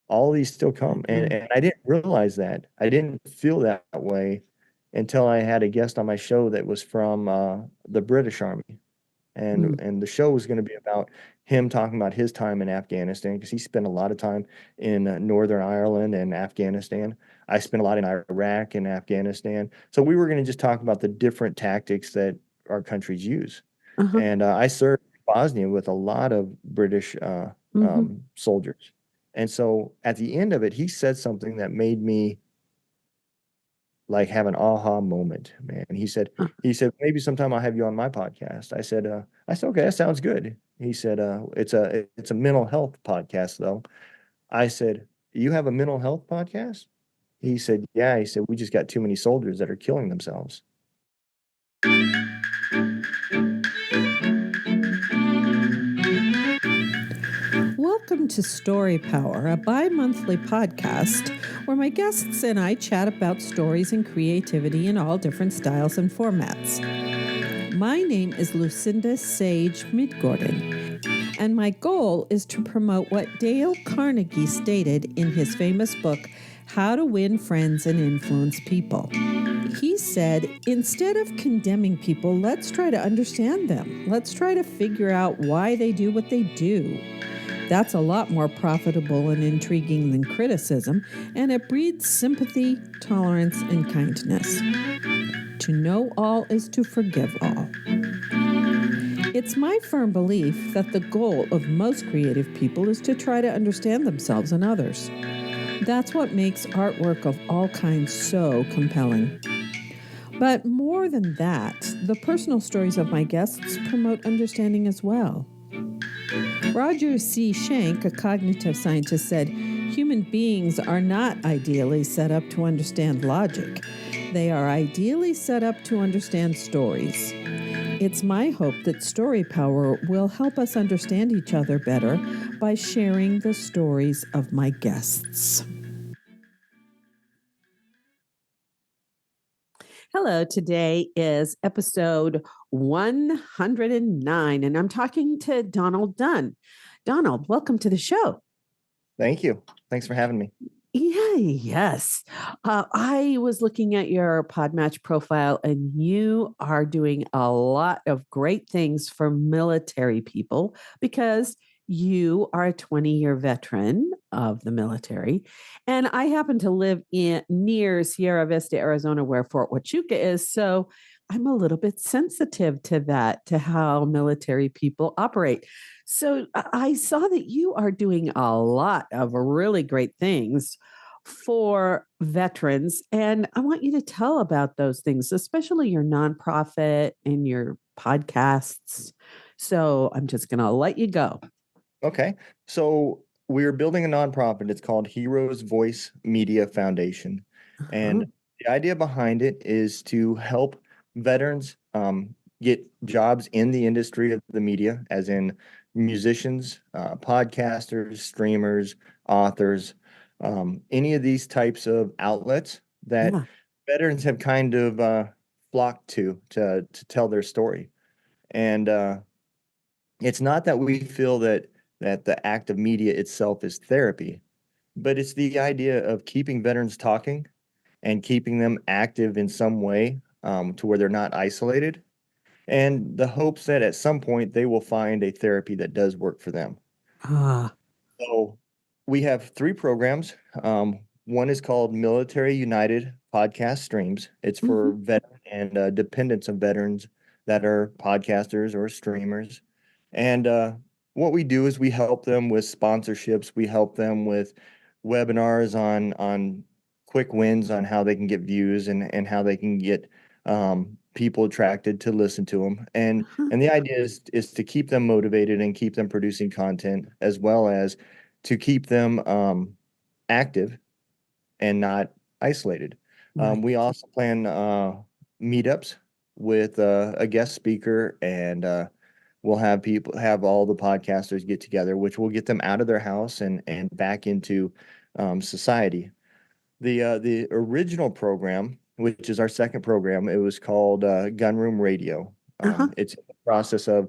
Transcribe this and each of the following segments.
all these still come. And I didn't realize that. I didn't feel that way until I had a guest on my show that was from the British Army. Mm. And the show was going to be about him talking about his time in Afghanistan because he spent a lot of time in Northern Ireland and Afghanistan. I spent a lot in Iraq and Afghanistan. So we were going to just talk about the different tactics that our countries use. Uh-huh. And I served in Bosnia with a lot of British Hmm. soldiers. And so at the end of it, he said something that made me like have an aha moment, man. He said, maybe sometime I'll have you on my podcast. I said, okay, that sounds good. He said, it's a mental health podcast though. I said, you have a mental health podcast? He said, yeah. He said, we just got too many soldiers that are killing themselves. Welcome to Story Power, a bi monthly podcast where my guests and I chat about stories and creativity in all different styles and formats. My name is Lucinda Sage-Midgorden, and my goal is to promote what Dale Carnegie stated in his famous book, How to Win Friends and Influence People. He said, instead of condemning people, let's try to understand them. Let's try to figure out why they do what they do. That's a lot more profitable and intriguing than criticism, and it breeds sympathy, tolerance, and kindness. To know all is to forgive all. It's my firm belief that the goal of most creative people is to try to understand themselves and others. That's what makes artwork of all kinds so compelling. But more than that, the personal stories of my guests promote understanding as well. Roger C. Schenck, a cognitive scientist, said, human beings are not ideally set up to understand logic. They are ideally set up to understand stories. It's my hope that Story Power will help us understand each other better by sharing the stories of my guests. Hello, today is episode 109, and I'm talking to Donald Dunn. Donald, welcome to the show. Thank you. Thanks for having me. Yeah, yes. I was looking at your Podmatch profile, and you are doing a lot of great things for military people because you are a 20-year veteran of the military. And I happen to live near Sierra Vista, Arizona, where Fort Huachuca is. So I'm a little bit sensitive to that, to how military people operate. So I saw that you are doing a lot of really great things for veterans. And I want you to tell about those things, especially your nonprofit and your podcasts. So I'm just going to let you go. Okay. So we're building a nonprofit. It's called Heroes Voice Media Foundation. Uh-huh. And the idea behind it is to help veterans get jobs in the industry of the media, as in musicians, podcasters, streamers, authors, any of these types of outlets that Yeah. veterans have kind of flocked to tell their story. And it's not that we feel that the act of media itself is therapy, but it's the idea of keeping veterans talking and keeping them active in some way to where they're not isolated, and the hopes that at some point they will find a therapy that does work for them. Ah. So we have three programs. One is called Military United Podcast Streams. It's for Mhm. veteran and dependents of veterans that are podcasters or streamers. And what we do is we help them with sponsorships. We help them with webinars on quick wins on how they can get views and how they can get people attracted to listen to them. Uh-huh. And the idea is to keep them motivated and keep them producing content, as well as to keep them active and not isolated. Right. We also plan meetups with a guest speaker, and we'll have all the podcasters get together, which will get them out of their house and back into society. The original program, which is our second program, it was called Gunroom Radio. Uh-huh. It's in the process of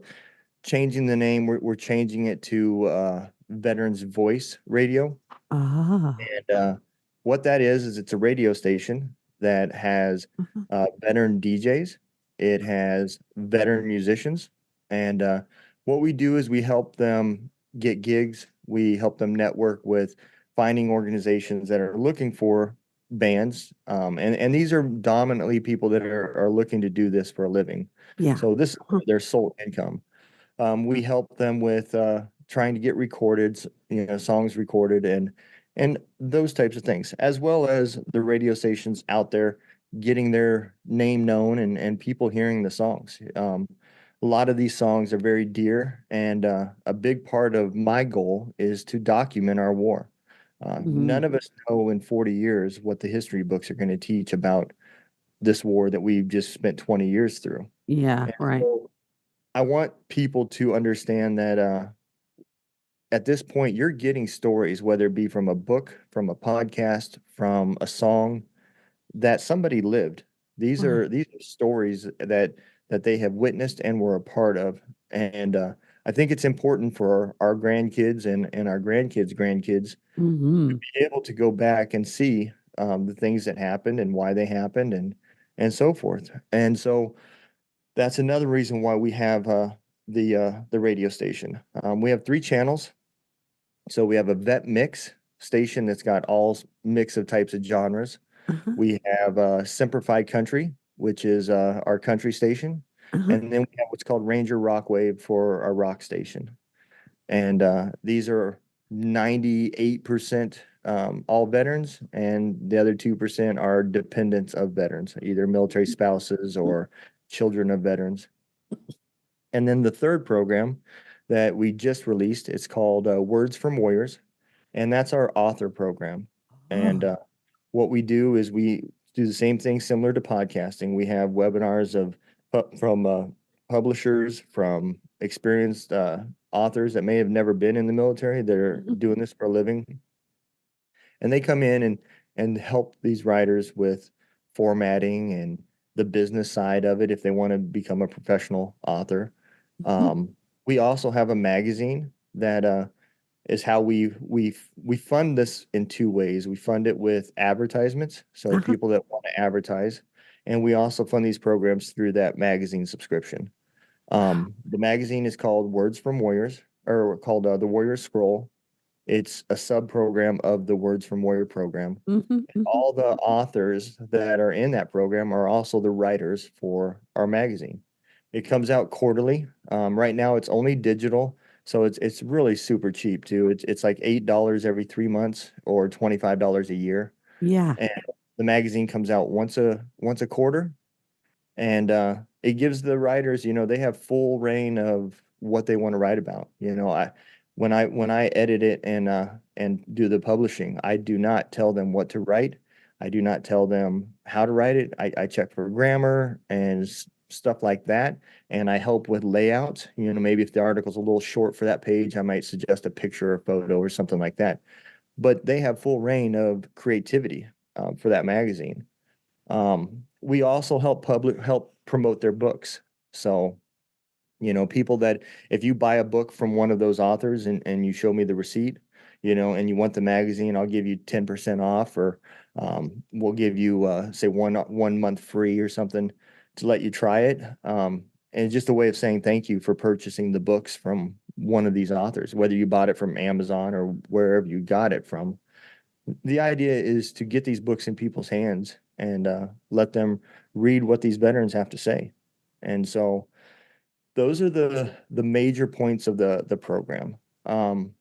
changing the name. We're changing it to Veterans Voice Radio. Ah. And what that is it's a radio station that has Uh-huh. veteran DJs. It has veteran musicians. And what we do is we help them get gigs. We help them network with finding organizations that are looking for bands. And these are dominantly people that are looking to do this for a living. Yeah. So this is Uh-huh. their sole income. We help them with trying to get recorded, songs recorded and those types of things, as well as the radio stations out there getting their name known and people hearing the songs. A lot of these songs are very dear, and a big part of my goal is to document our war. Mhm. None of us know in 40 years what the history books are going to teach about this war that we've just spent 20 years through. Yeah, And right. so I want people to understand that at this point, you're getting stories, whether it be from a book, from a podcast, from a song that somebody lived. Right. These are stories that they have witnessed and were a part of. And I think it's important for our grandkids and our grandkids' to Mhm. be able to go back and see the things that happened and why they happened and so forth. And so that's another reason why we have the radio station. We have three channels. So we have a vet mix station that's got all mix of types of genres. Uh-huh. We have Simplified Country, which is our country station, Uh-huh. and then we have what's called Ranger Rock Wave for our rock station. And these are 98% all veterans, and the other 2% are dependents of veterans, either military spouses or children of veterans. And then the third program that we just released, it's called Words from Warriors, and that's our author program. And Oh. what we do is we do the same thing similar to podcasting. We have webinars from publishers, from experienced authors that may have never been in the military. They're Mhm. doing this for a living, and they come in and help these writers with formatting and the business side of it if they want to become a professional author. Mhm. Um, we also have a magazine that is how we fund this in two ways. We fund it with advertisements, so Uh-huh. people that want to advertise, and we also fund these programs through that magazine subscription. Wow. The magazine is called Words from Warriors, or called the Warrior Scroll. It's a sub program of the Words from Warrior program. Mhm. Mhm. All the authors that are in that program are also the writers for our magazine. It comes out quarterly. Right now, it's only digital, so it's really super cheap too. It's like $8 every 3 months or $25 a year. Yeah. And the magazine comes out once a quarter, and it gives the writers, they have full reign of what they want to write about. When I edit it and do the publishing, I do not tell them what to write. I do not tell them how to write it. I check for grammar and stuff like that, and I help with layout. Maybe if the article's a little short for that page, I might suggest a picture or photo or something like that. But they have full reign of creativity for that magazine. We also help promote their books. So, people that if you buy a book from one of those authors and you show me the receipt, and you want the magazine, I'll give you 10% off, or we'll give you say one month free or something to let you try it. And it's just a way of saying thank you for purchasing the books from one of these authors, whether you bought it from Amazon or wherever you got it from. The idea is to get these books in people's hands and let them read what these veterans have to say. And so those are the major points of the program. Um,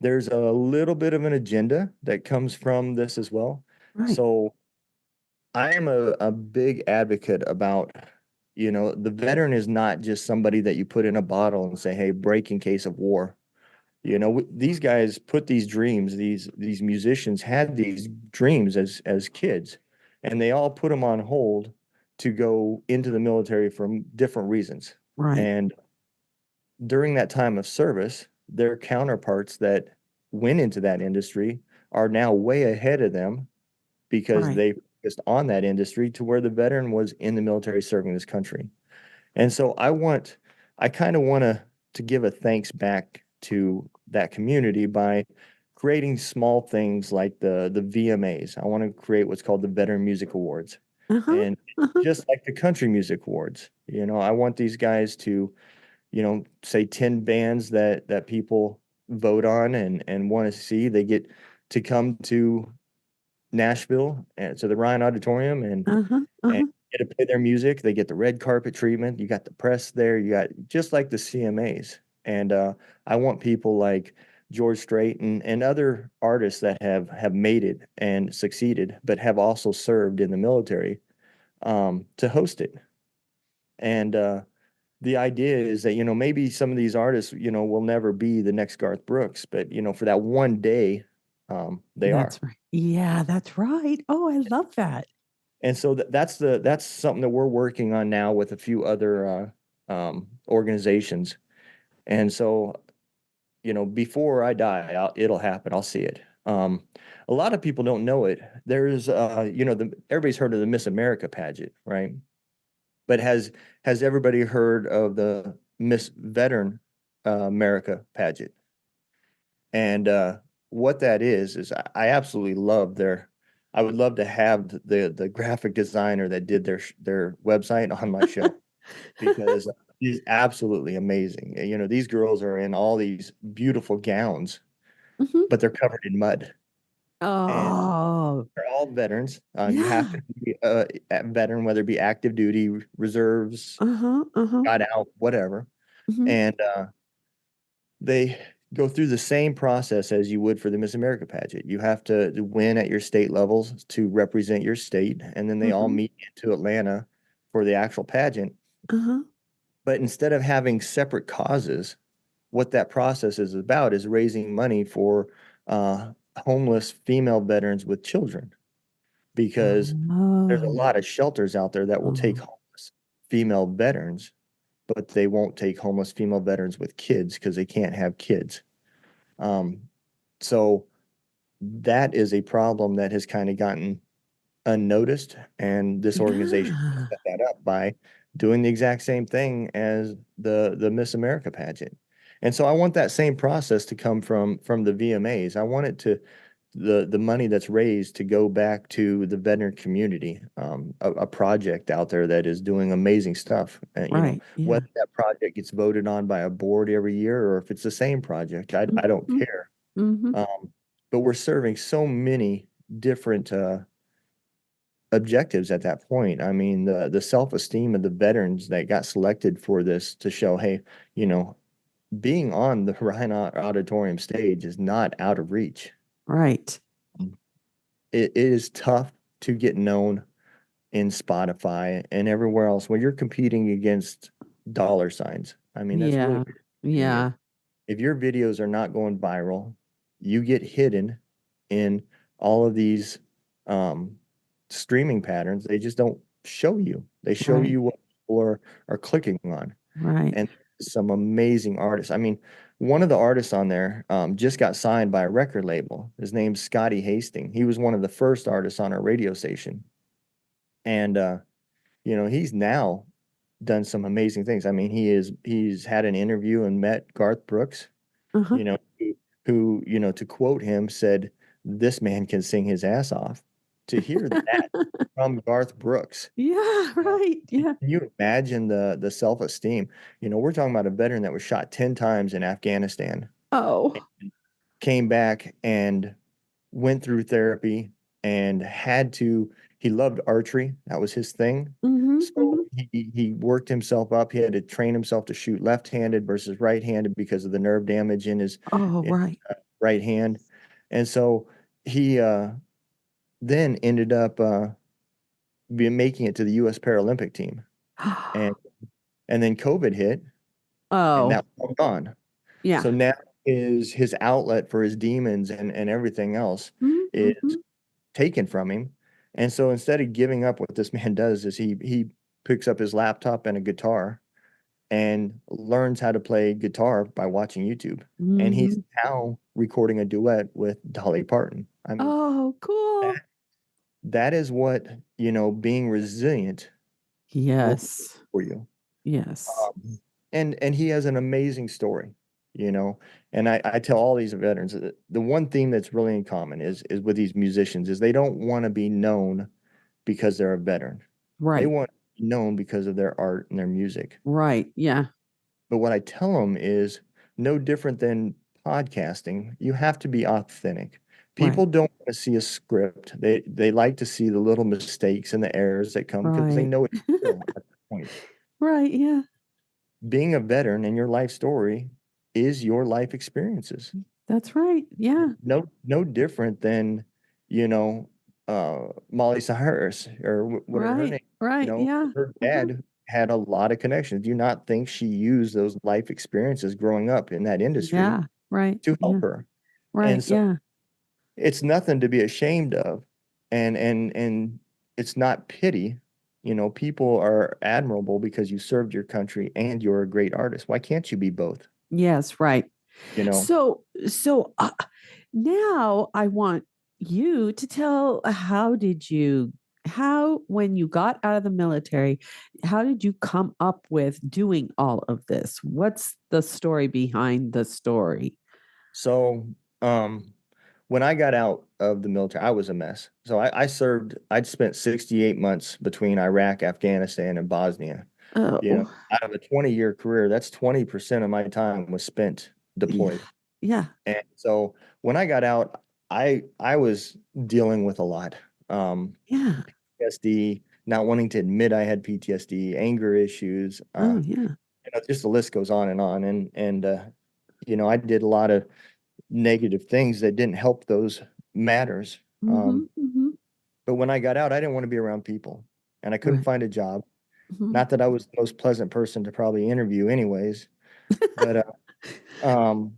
there's a little bit of an agenda that comes from this as well. Right. So I am a big advocate about, the veteran is not just somebody that you put in a bottle and say, hey, break in case of war. These guys put these dreams, these musicians had these dreams as kids, and they all put them on hold to go into the military for different reasons. Right. And during that time of service, their counterparts that went into that industry are now way ahead of them because Right. they focused on that industry to where the veteran was in the military serving this country. And so I kind of want to give a thanks back to that community by creating small things like the VMAs. I want to create what's called the Veteran Music Awards. Uh-huh. And Uh-huh. just like the Country Music Awards, I want these guys to, say 10 bands that people vote on and want to see. They get to come to Nashville and to the Ryan Auditorium Uh-huh. and Uh-huh. get to play their music. They get the red carpet treatment. You got the press there. You got just like the CMAs. And I want people like George Strait and other artists that have made it and succeeded, but have also served in the military to host it. And the idea is that, maybe some of these artists, will never be the next Garth Brooks, but, for that one day, they are. That's right. Yeah, that's right. Oh, I love that. And so that's something that we're working on now with a few other organizations. And so, before I die, it'll happen. I'll see it. A lot of people don't know it. There's, everybody's heard of the Miss America pageant, right? But has everybody heard of the Miss Veteran America pageant? And what that is I absolutely love their. I would love to have the graphic designer that did their website on my show because he's absolutely amazing. These girls are in all these beautiful gowns, Mhm. but they're covered in mud, and Oh, they're all veterans. You have yeah. to be a veteran, whether it be active duty, reserves, Uh-huh. Uh-huh. got out, whatever, Mhm. and they go through the same process as you would for the Miss America pageant. You have to win at your state levels to represent your state, and then they all Mhm. meet into Atlanta for the actual pageant. Uh-huh. But instead of having separate causes, what that process is about is raising money for homeless female veterans with children, because there's a Oh. lot of shelters out there that will take Oh. homeless female veterans, but they won't take homeless female veterans with kids because they can't have kids. Um, so that is a problem that has kind of gotten unnoticed, and this organization Yeah. set that up by doing the exact same thing as the Miss America pageant. And so I want that same process to come from the VMAs. I want it to the money that's raised to go back to the veteran community, a project out there that is doing amazing stuff. Right. Yeah. Whether that project gets voted on by a board every year or if it's the same project, I don't Mhm. care. Mhm. But we're serving so many different objectives at that point. I mean, the self-esteem of the veterans that got selected for this to show, hey, you know, being on the Ryan Auditorium stage is not out of reach. Right. It is tough to get known in Spotify and everywhere else when you're competing against dollar signs. I mean, that's really Yeah. what you're competing against. Yeah. If your videos are not going viral, you get hidden in all of these um, streaming patterns. They just don't show you. They show Right. you what people are clicking on. Right. And some amazing artists. I mean, one of the artists on there just got signed by a record label. His name's Scotty Hastings. He was one of the first artists on our radio station. And he's now done some amazing things. I mean, he's had an interview and met Garth Brooks, Uh-huh. you know, who, to quote him, said, "This man can sing his ass off." To hear that from Garth Brooks, Yeah. Right. Yeah. can you imagine the self-esteem? We're talking about a veteran that was shot 10 times in Afghanistan, Oh. came back and went through therapy and he loved archery. That was his thing. Mhm. So Mhm. he worked himself up. He had to train himself to shoot left-handed versus right-handed because of the nerve damage Oh, in right. right hand. And so he then ended up making it to the US Paralympic team. And and then COVID hit and Oh. that was all gone. Yeah. So now his outlet for his demons and everything else Mhm. is Mhm. taken from him. And so instead of giving up, what this man does is he picks up his laptop and a guitar and learns how to play guitar by watching YouTube. And he's Mhm. now recording a duet with Dolly Parton. I mean, Oh, cool. that that is what, being resilient will do Yes. for you. Yes. And he has an amazing story. you know. And I tell all these veterans that the one theme that's really in common is with these musicians is they don't want to be known because they're a veteran. They Right. want to be known because of their art and their music. Right. Yeah. But what I tell them is no different than podcasting. You have to be authentic. Right. People don't want to see a script. They like to see the little mistakes and the errors that come because they Right. know it's real at that point. Right. Yeah. Being a veteran and your life story is your life experiences. That's right. Yeah. No different than, you know, Molly Cyrus or whatever her Right. name. You Right. know, Yeah. her Uh-huh. dad had a lot of connections. Do you not think she used those life experiences growing up in that industry Yeah. Right. to Yeah. help her? Right. And so Yeah. it's nothing to be ashamed of, and it's not pity. You know, people are admirable because you served your country and you're a great artist. Why can't you be both? Yes. Right. You know, So now I want you to tell how, when you got out of the military, how did you come up with doing all of this? What's the story behind the story? so when I got out of the military, I was a mess. So I served. I'd spent 68 months between Iraq, Afghanistan, and Bosnia. You know, Oh, out of a 20-year career, that's 20% of my time was spent yeah. deployed. Yeah. And so when I got out, I was dealing with a lot. Yeah. PTSD, not wanting to admit I had PTSD, anger issues, Oh, yeah. just the list goes on and on. You know, I did a lot of negative things that didn't help those matters. Mm-hmm. Mm-hmm. But when I got out, I didn't want to be around people, and I couldn't Right. find a job. Mm-hmm. Not that I was the most pleasant person to probably interview, anyways, but um,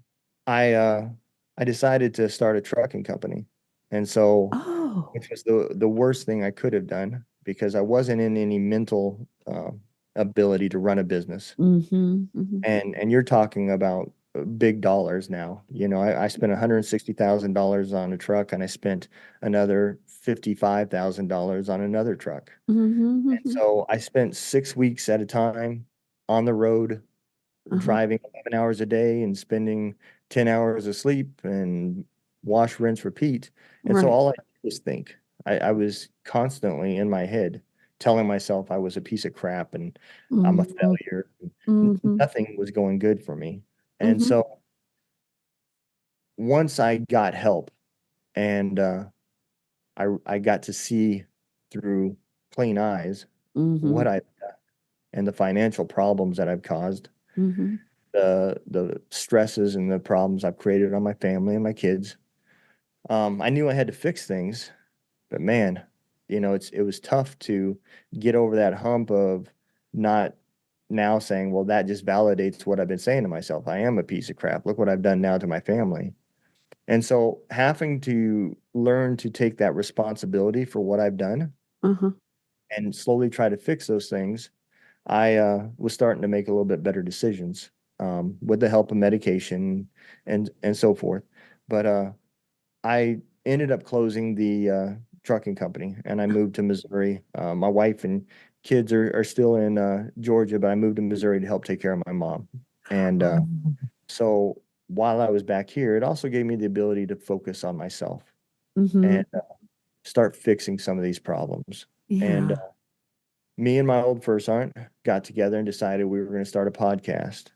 I uh, I decided to start a trucking company, and so Oh. which was the worst thing I could have done because I wasn't in any mental ability to run a business. Mm-hmm. Mm-hmm. And you're talking about big dollars now. You know, I spent $160,000 on a truck, and I spent another $55,000 on another truck. Mm-hmm. And Mm-hmm. so I spent 6 weeks at a time on the road, Uh-huh. driving 11 hours a day and spending 10 hours of sleep and wash, rinse, repeat. And so Right. all I did was think. I was constantly in my head telling myself I was a piece of crap and I'm a Mm-hmm. failure. Mm-hmm. Nothing was going good for me. And Mm-hmm. so once I got help and I got to see through clean eyes Mm-hmm. what I and the financial problems that I've caused, Mm-hmm. the stresses and the problems I've created on my family and my kids. I knew I had to fix things, but man, you know, it was tough to get over that hump of not now saying, well, that just validates what I've been saying to myself. I am a piece of crap. Look what I've done now to my family. And so having to learn to take that responsibility for what I've done Uh-huh. and slowly try to fix those things, I was starting to make a little bit better decisions with the help of medication and so forth. But I ended up closing the trucking company and I moved to Missouri. My wife and kids are still in Georgia, but I moved to Missouri to help take care of my mom. And Um, so while I was back here, it also gave me the ability to focus on myself and mhm. start fixing some of these problems. And Yeah. me and my old first aunt got together and decided we were going to start a podcast.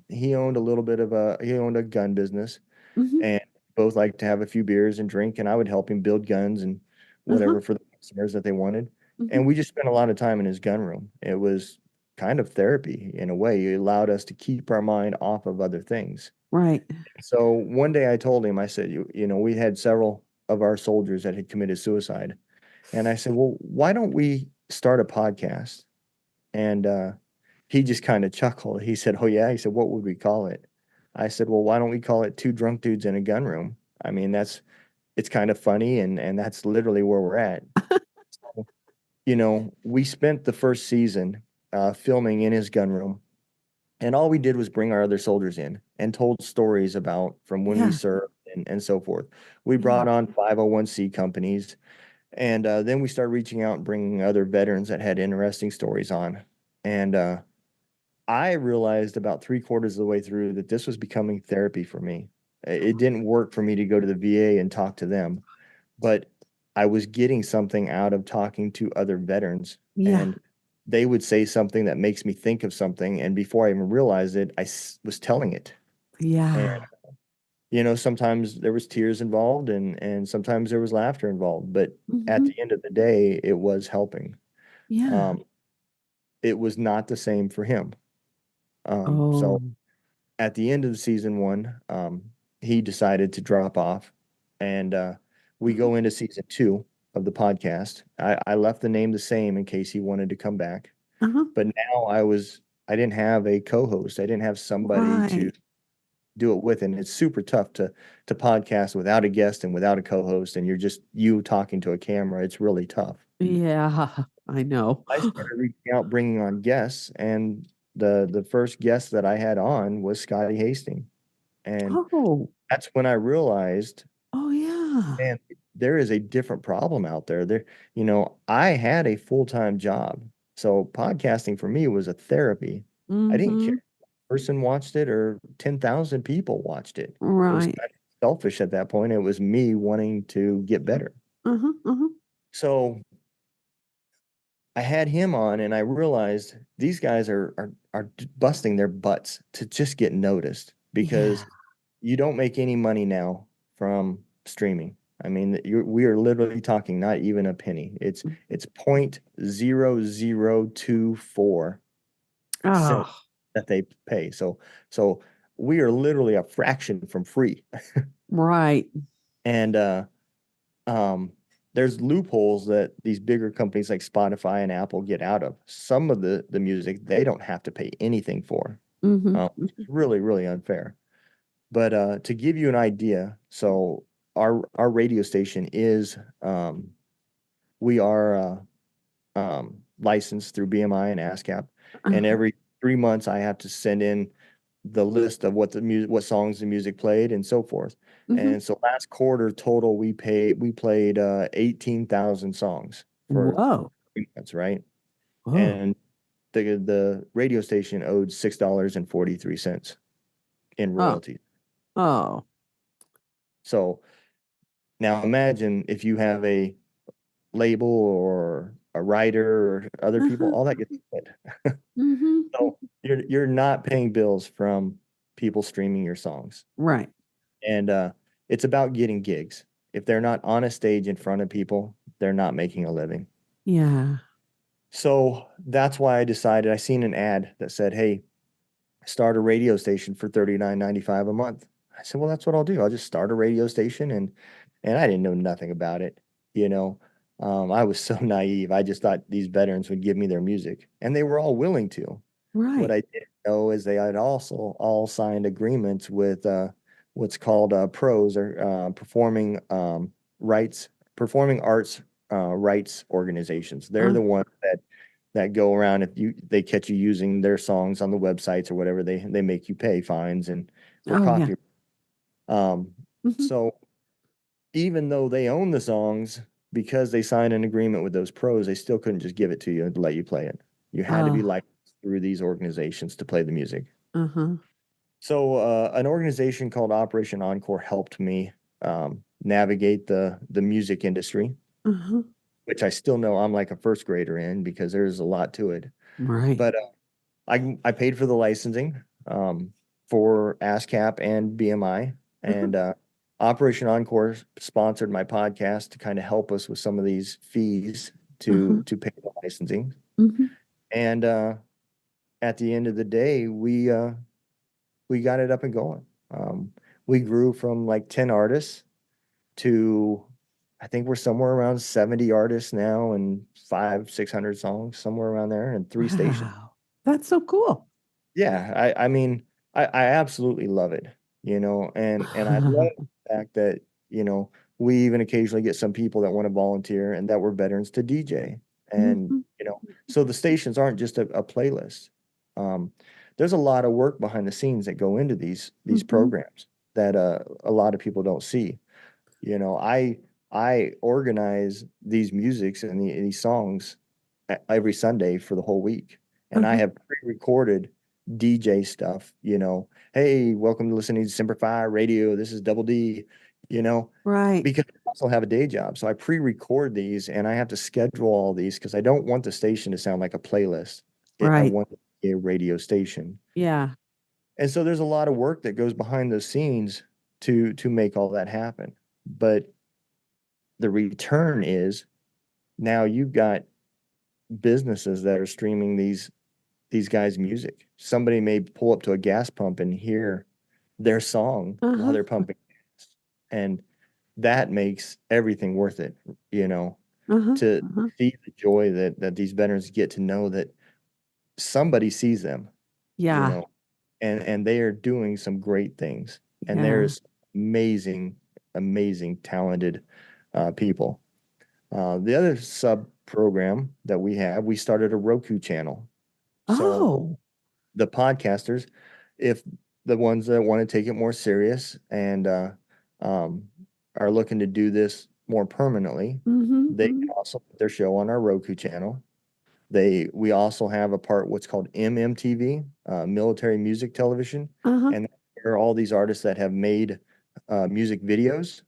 He owned a gun business, Mhm. and both like to have a few beers and drink, and I would help him build guns and Uh-huh. whatever for the customers that they wanted. Mhm. And we just spent a lot of time in his gun room. It was kind of therapy in a way. It allowed us to keep our mind off of other things. Right. So one day I told him, I said, you know, we had several of our soldiers that had committed suicide. And I said, well, why don't we start a podcast? And he just kind of chuckled. He said, oh, yeah. He said, what would we call it? I said, well, why don't we call it Two Drunk Dudes in a Gun Room? I mean, it's kind of funny. And that's literally where we're at. So, you know, we spent the first season filming in his gun room. And all we did was bring our other soldiers in and told stories about from when we Yeah. served and so forth. We Yeah. brought on 501c companies. And then we started reaching out and bringing other veterans that had interesting stories on. And I realized about three-quarters of the way through that this was becoming therapy for me. It didn't work for me to go to the VA and talk to them, but I was getting something out of talking to other veterans, Yeah. and they would say something that makes me think of something, and before I even realized it, was telling it. And Yeah. sometimes there was tears involved, and sometimes there was laughter involved, but at Hmm. the end of the day, it was helping. Yeah. Um, it was not the same for him. So Oh. at the end of the season one, he decided to drop off, and we Uh-huh. go into season two of the podcast. I left the name the same in case he wanted to come back, Uh-huh. but now I didn't have a co-host. I didn't have somebody to Right. do it with, and it's super tough to podcast without a guest and without a co-host, and you're just you talking to a camera. It's really tough. Yeah, I know. I started reaching out, bringing on guests, and the first guest that I had on was Scotty Hastings, and Oh. that's when I realized, Oh, yeah. man, there is a different problem out there. I had a full-time job, so podcasting for me was a therapy. I didn't care Mm-hmm. if a person watched it or 10,000 people watched it. It was Right. kind of selfish at that point. It was me wanting to get better. Uh-huh. Uh-huh. So I had him on, and I realized these guys are busting their butts to just get noticed Yeah. because you don't make any money now from streaming. I mean, we are literally talking not even a penny. It's 0.0024 cents Oh, that they pay. So we are literally a fraction from free. right. And um, there's loopholes that these bigger companies like Spotify and Apple get out of. Some of the music they don't have to pay anything for. Mm-hmm. Which is really, really unfair. But to give you an idea, so our radio station is we are licensed through BMI and ASCAP, and Uh-huh. every 3 months I have to send in the list of what songs the music played and so forth. Mm-hmm. And so last quarter total we played 18,000 songs for Whoa. 3 months, right? Whoa. And the radio station owed $6.43 in Oh. royalties. Oh. So now imagine if you have a label or a writer or other people, Uh-huh. all that gets split. Mm-hmm. So you're not paying bills from people streaming your songs. Right. And it's about getting gigs. If they're not on a stage in front of people, they're not making a living. Yeah. So that's why I decided I seen an ad that said, "Hey, start a radio station for 39.95 a month." I said, "Well, that's what I'll do. I'll just start a radio station." And I didn't know nothing about it, you know. I was so naive. I just thought these veterans would give me their music, and they were all willing to. What Right. I didn't know is they had also all signed agreements with what's called pros or rights, performing arts rights organizations. They're Uh, the ones that go around if they catch you using their songs on the websites or whatever, they make you pay fines and for oh, yeah. copy. Um, Mm-hmm. so even though they own the songs, because they signed an agreement with those pros, they still couldn't just give it to you and let you play it. You had to be Oh. licensed through these organizations to play the music. Uh-huh. So an organization called Operation Encore helped me navigate the music industry, Uh-huh. which I still know I'm like a first grader in because there's a lot to it. Right. But I paid for the licensing for ASCAP and BMI, Uh-huh. and Operation Encore sponsored my podcast to kind of help us with some of these fees Uh-huh. to pay the licensing. Mm-hmm. And at the end of the day, we got it up and going. We grew from like 10 artists to I think we're somewhere around 70 artists now and 600 songs, somewhere around there, and 3 stations. Wow. That's so cool. Yeah, I mean, I absolutely love it, and I love the fact that, we even occasionally get some people that want to volunteer and that were veterans to DJ. And, Mhm. so the stations aren't just a playlist. Um, there's a lot of work behind the scenes that go into these Mhm. programs that a lot of people don't see. I organize these musics and these songs every Sunday for the whole week, and I Uh-huh. have pre-recorded DJ stuff, hey, welcome to listening to Semper Fi Radio. This is Double D, you know, Right. because I also have a day job. So I pre-record these and I have to schedule all these because I don't want the station to sound like a playlist. I Right. want it to be a radio station. Yeah. And so there's a lot of work that goes behind the scenes to make all that happen. But the return is now you've got businesses that are streaming these guys' music. Somebody may pull up to a gas pump and hear their song while Uh-huh. they're pumping gas. And that makes everything worth it, Uh-huh. to Uh-huh. see the joy that these veterans get to know that somebody sees them, you Yeah. know, and they are doing some great things. And Yeah. there's amazing, amazing, talented people. The other sub program that we started a Roku channel. So Oh. the podcasters, if the ones that want to take it more serious and um, are looking to do this more permanently, Mm-hmm. they Mm-hmm. can also put their show on our Roku channel. We also have a part what's called MMTV, Military Music Television, Uh-huh. and there are all these artists that have made music videos.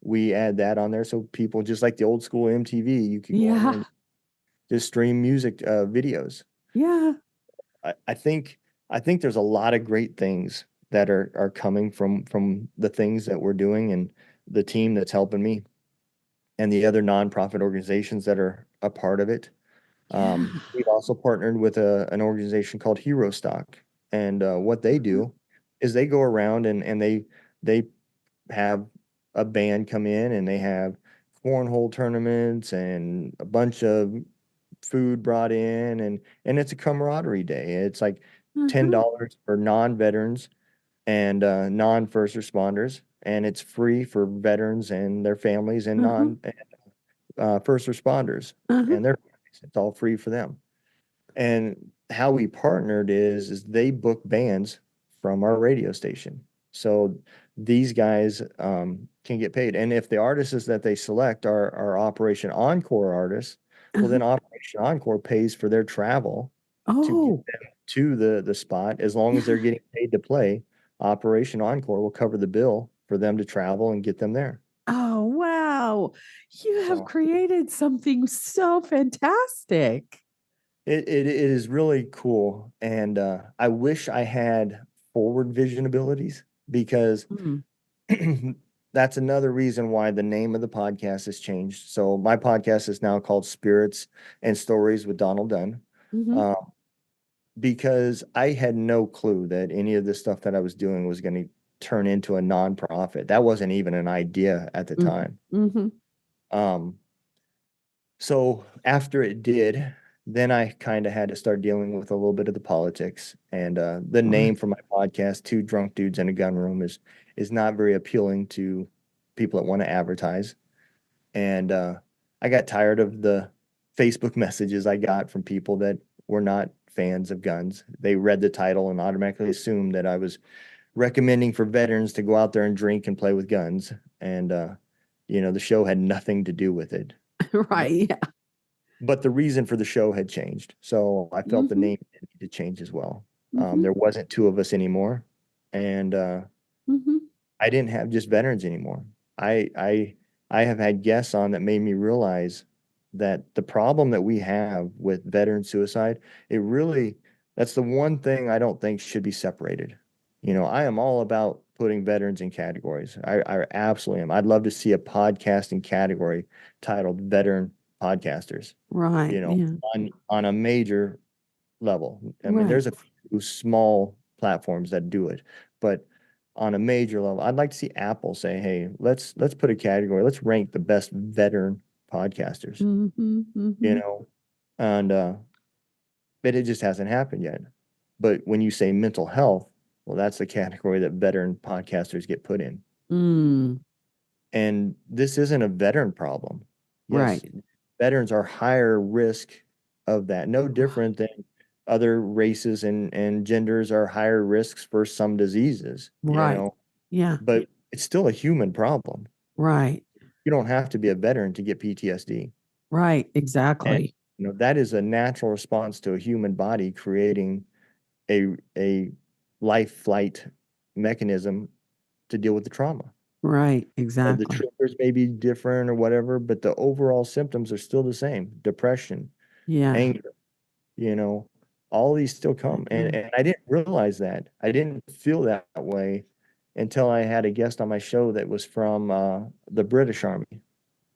We add that on there so people just like the old school MTV, you could go on there Yeah. and just stream music videos. Yeah. I think there's a lot of great things that are coming from the things that we're doing and the team that's helping me and the other nonprofit organizations that are a part of it. Yeah. We've also partnered with an organization called Hero Stock, and what they Uh-huh. do is they go around and they have a band come in and they have cornhole tournaments and a bunch of food brought in and it's a camaraderie day. It's like Uh-huh. $10 for non-veterans and non-first responders, and it's free for veterans and their families and Uh-huh. non first responders Uh-huh. and their families. It's all free for them. And how we partnered is they book bands from our radio station. So these guys can get paid. And if the artists that they select are Operation Encore artists, well, Uh-huh. then Operation Encore pays for their travel to get Oh. them to the spot. As long as they're Yeah. getting paid to play, Operation Encore will cover the bill for them to travel and get them there. Oh, wow. You have So created something so fantastic. it is really cool. And I wish I had forward vision abilities because Mm. that's another reason why the name of the podcast has changed. So my podcast is now called Spirits and Stories with Donald Dunn, Mm-hmm. uh, because I had no clue that any of the stuff that I was doing was going to turn into a nonprofit. That wasn't even an idea at the Mm-hmm. time. Mm-hmm. Um, so after it did, then I kind of had to start dealing with a little bit of the politics. And the Right. name for my podcast, Two Drunk Dudes in a Gun Room, is not very appealing to people that want to advertise. And I got tired of the Facebook messages I got from people that were not fans of guns. They read the title and automatically assumed that I was recommending for veterans to go out there and drink and play with guns. And the show had nothing to do with it. Right. Yeah. But the reason for the show had changed. So I felt the Mm-hmm. name needed to change as well. Mm-hmm. There wasn't two of us anymore. And Mm-hmm. I didn't have just veterans anymore. I I I have had guests on that made me realize that the problem that we have with veteran suicide, it really that's the one thing I don't think should be separated. I am all about putting veterans in categories. I absolutely am. I'd love to see a podcasting category titled Veteran Podcasters, Right. Yeah. on a major level. I mean, Right. there's a few small platforms that do it, but on a major level, I'd like to see Apple say, "Hey, let's put a category. Let's rank the best veteran podcasters." Mm-hmm. You Mm-hmm. know, and but it just hasn't happened yet. But when you say mental health, well, that's the category that veteran podcasters get put in. Mm. And this isn't a veteran problem. Yes, Right. veterans are higher risk of that. No different than other races and genders are higher risks for some diseases, Right. Yeah. but it's still a human problem. Right. You don't have to be a veteran to get PTSD. Right. And Exactly. that is a natural response to a human body creating a life flight mechanism to deal with the trauma. Right. The Exactly. triggers may be different or whatever, but the overall symptoms are still the same. Depression, Yeah. anger, all these still I come. And, agree. and I didn't realize that. I didn't feel that way until I had a guest on my show that was from the British Army.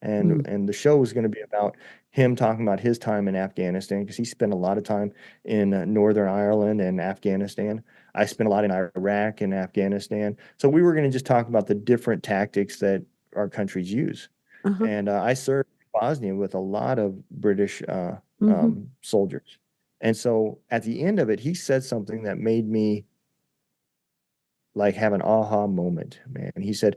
And Mm. and the show was going to be about him talking about his time in Afghanistan because he spent a lot of time in Northern Ireland and Afghanistan. I spent a lot in Iraq and Afghanistan. So we were going to just talk about the different tactics that our countries use. Uh-huh. And I served in Bosnia with a lot of British Mm-hmm. soldiers. And so at the end of it, he said something that made me like have an aha moment, man. He said,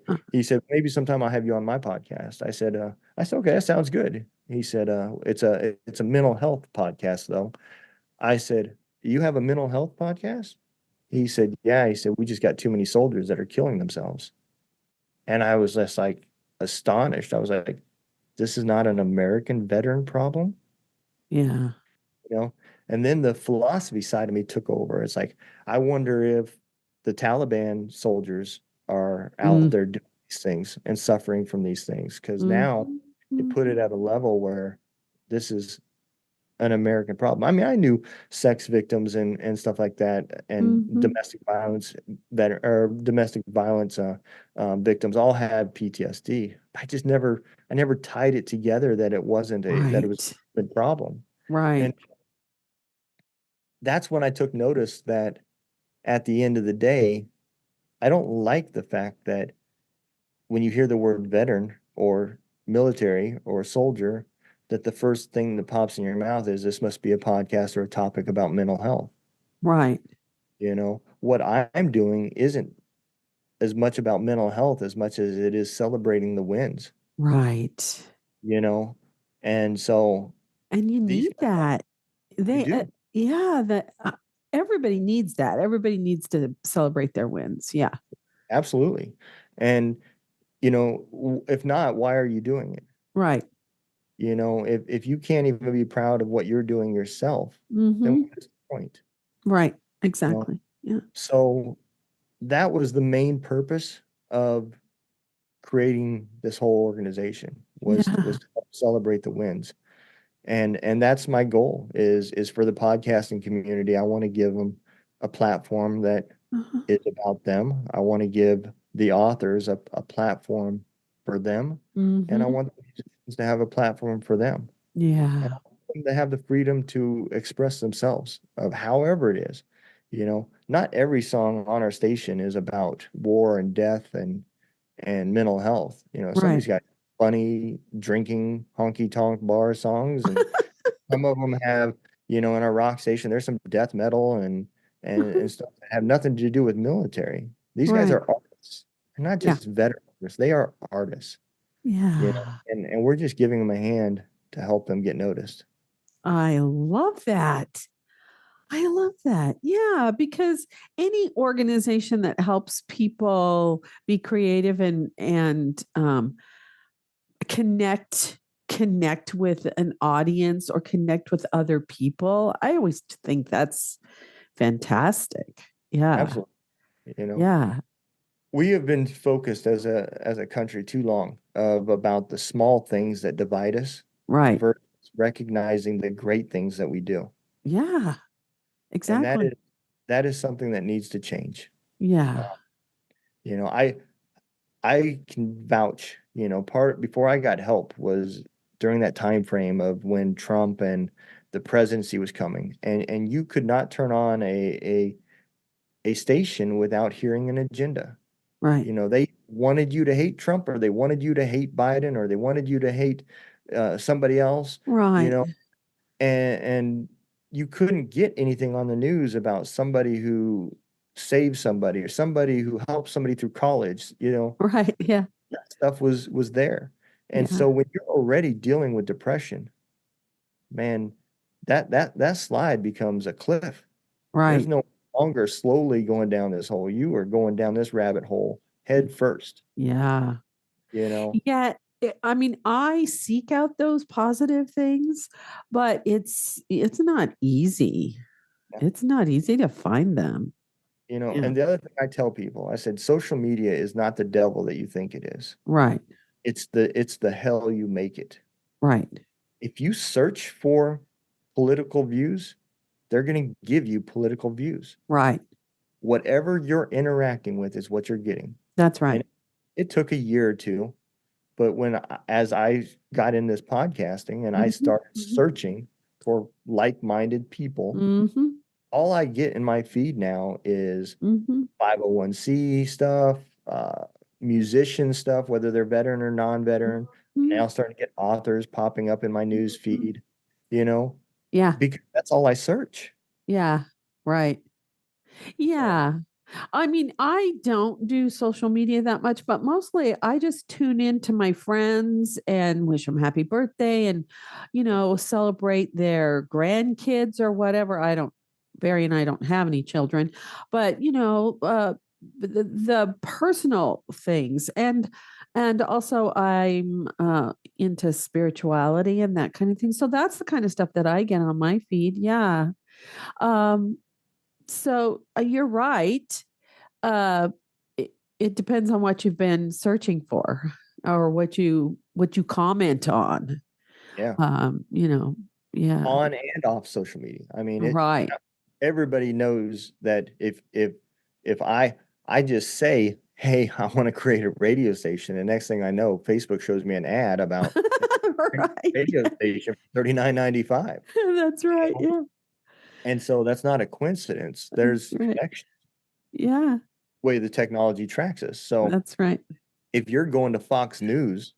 maybe sometime I'll have you on my podcast. I said, okay, that sounds good. He said, it's a mental health podcast though. I said, you have a mental health podcast? He said, yeah. He said, we just got too many soldiers that are killing themselves. And I was just like astonished. I was like, this is not an American veteran problem, Yeah. you know? And then the philosophy side of me took over. It's like, I wonder if the Taliban soldiers are out Mm. there doing these things and suffering from these things. Because now Mm-hmm. it put it at a level where this is an American problem. I mean, I knew sex victims and stuff like that, and Mm-hmm. domestic violence victims all have PTSD. I never tied it together that it was Right. a problem. And Right. that's when I took notice that at the end of the day, I don't like the fact that when you hear the word veteran or military or soldier, that the first thing that pops in your mouth is this must be a podcast or a topic about mental health. Right. What I'm doing isn't as much about mental health as much as it is celebrating the wins, Right. you know? And so And you these need guys, that. you They, do. yeah, that everybody needs that. Everybody needs to celebrate their wins. Yeah. Absolutely. And, if not, why are you doing it? Right. If you can't even be proud of what you're doing yourself, then Mm-hmm. what's the point? Right. You know? Exactly. Yeah. So that was the main purpose of creating this whole organization was Yeah. to help celebrate the wins. And that's my goal is for the podcasting community. I want to give them a platform that Uh-huh. is about them. I want to give the authors a platform for them, and I Mm-hmm. want the musicians to have a platform for them. And I Yeah. want them to have the freedom to express themselves of however it is. Not every song on our station is about war and death and mental health. Right. Somebody's got funny drinking honky tonk bar songs, and some of them have, in our rock station, there's some death metal and stuff that have nothing to do with military. These guys Right. are artists. They're not Yeah. just veterans. They are artists, Yeah. and we're just giving them a hand to help them get noticed. I love that. I love that. Yeah, because any organization that helps people be creative and connect with an audience or connect with other people, I always think that's fantastic. Yeah. Absolutely. You know, Yeah. we have been focused as a country too long of about the small things that divide us Right. versus recognizing the great things that we do. Yeah. And that Exactly. is that is something that needs to change. Uh, Yeah. you know, I can vouch, part before I got help was during that time frame of when Trump and the presidency was coming, and you could not turn on a station without hearing an agenda. Right. They wanted you to hate Trump, or they wanted you to hate Biden, or they wanted you to hate somebody else, you Right. know, and you couldn't get anything on the news about somebody who saved somebody or somebody who helped somebody through college. Right. Yeah. That stuff was there. And Yeah. so when you're already dealing with depression, man, that slide becomes a cliff. There's Right. no longer slowly going down this hole. You are going down this rabbit hole head first, Yeah. you know. Yeah, I mean, I seek out those positive things, but it's not easy. Yeah. It's not easy to find them. Yeah. And the other thing I tell people, I said, social media is not the devil that you think it is. Right. It's the hell you make it. Right. If you search for political views, they're going to give you political views. Right. Whatever you're interacting with is what you're getting. That's right. And it took a year or two, but as I got in this podcasting and I Mhm, started mhm, searching for like-minded people, mhm, all I get in my feed now is mhm, 501c stuff, musician stuff, whether they're veteran or non-veteran. mhm, Now starting to get authors popping up in my news mhm. feed, you know, Yeah. because that's all I search. Yeah. Right. So, Yeah. I mean, I don't do social media that much, but mostly I just tune in to my friends and wish them happy birthday and, celebrate their grandkids or whatever. Barry and I don't have any children, but, the personal things. And also I'm into spirituality and that kind of thing. So that's the kind of stuff that I get on my feed. Yeah. Um, so you're right. Uh, it depends on what you've been searching for or what you comment on. yeah, Um, you know, yeah, on and off social media. I mean, right. everybody knows that if I just say, "Hey, I want to create a radio station," the next thing I know, Facebook shows me an ad about Right. radio station for 39.95. That's right. Yeah. And so that's not a coincidence. That's There's right. connection Yeah. way the technology tracks us. So That's right. if you're going to Fox News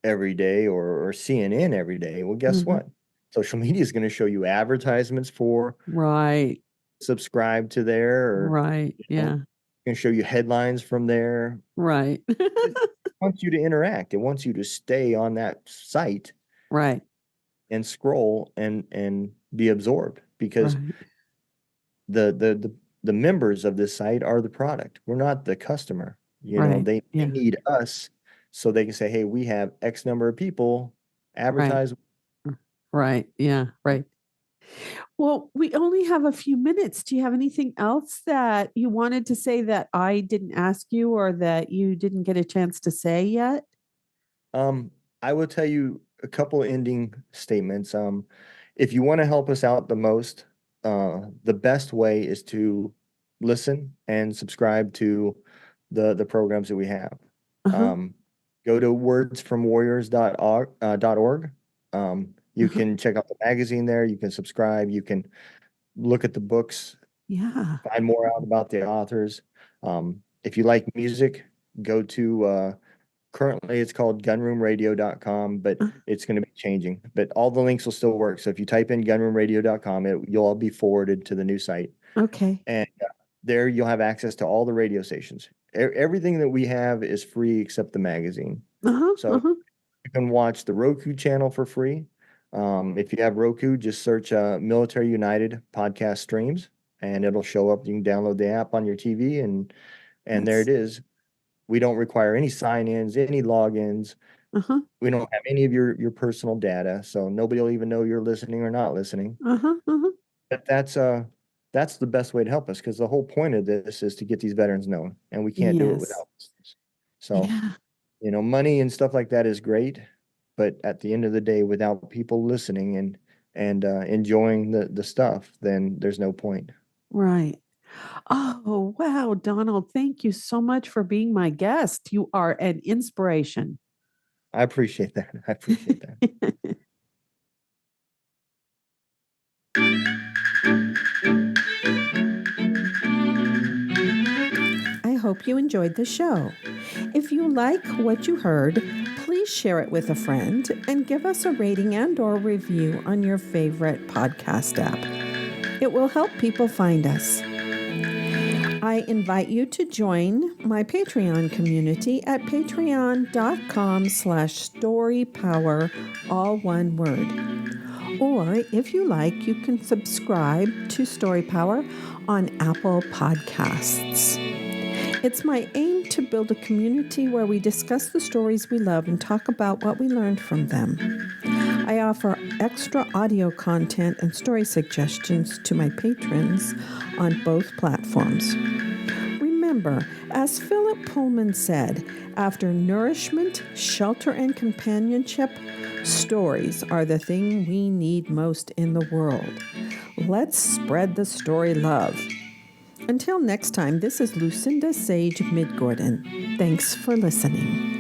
every day or CNN every day, well, guess Mhm. what? Social media is going to show you advertisements for Right. subscribe to there, or Right. Yeah. going to show you headlines from there. Right. It wants you to interact. It wants you to stay on that site Right. and scroll and be absorbed, because Right. the members of this site are the product. We're not the customer. Right. They Yeah. need us so they can say, hey, we have X number of people Right. advertise. Right. Yeah. Right. Well, we only have a few minutes. Do you have anything else that you wanted to say that I didn't ask you or that you didn't get a chance to say yet? Um, I will tell you a couple ending statements. If you want to help us out the most, the best way is to listen and subscribe to the programs that we have. Uh-huh. Um, Go to wordsfromwarriors.org. You Uh-huh. can check out the magazine there. You can subscribe. You can look at the books, Yeah. find more out about the authors. If you like music, go to currently it's called gunroomradio.com, but Uh, it's going to be changing. But all the links will still work. So if you type in gunroomradio.com, you'll all be forwarded to the new site. okay. And there you'll have access to all the radio stations. Everything that we have is free except the magazine. Uh-huh. So Uh-huh. you can watch the Roku channel for free. If you have Roku, just search Military United podcast streams and it'll show up. You can download the app on your TV, and there That's it is. We don't require any sign-ins, any logins. uh-huh. We don't have any of your personal data, so nobody will even know you're listening or not listening. Uh-huh. Uh-huh. But that's the best way to help us, because the whole point of this is to get these veterans known, and we can't do it Yes. without listeners. So, Yeah. money and stuff like that is great, but at the end of the day, without people listening and enjoying the stuff, then there's no point. Right. Oh, wow, Donald, thank you so much for being my guest. You are an inspiration. I appreciate that. I appreciate that. I hope you enjoyed the show. If you like what you heard, please share it with a friend and give us a rating and or review on your favorite podcast app. It will help people find us. I invite you to join my Patreon community at patreon.com/storypower, all one word. Or if you like, you can subscribe to Story Power on Apple Podcasts. It's my aim to build a community where we discuss the stories we love and talk about what we learned from them. I offer extra audio content and story suggestions to my patrons on both platforms. Remember, as Philip Pullman said, after nourishment, shelter, and companionship, stories are the thing we need most in the world. Let's spread the story love. Until next time, this is Lucinda Sage-Midgorden. Thanks for listening.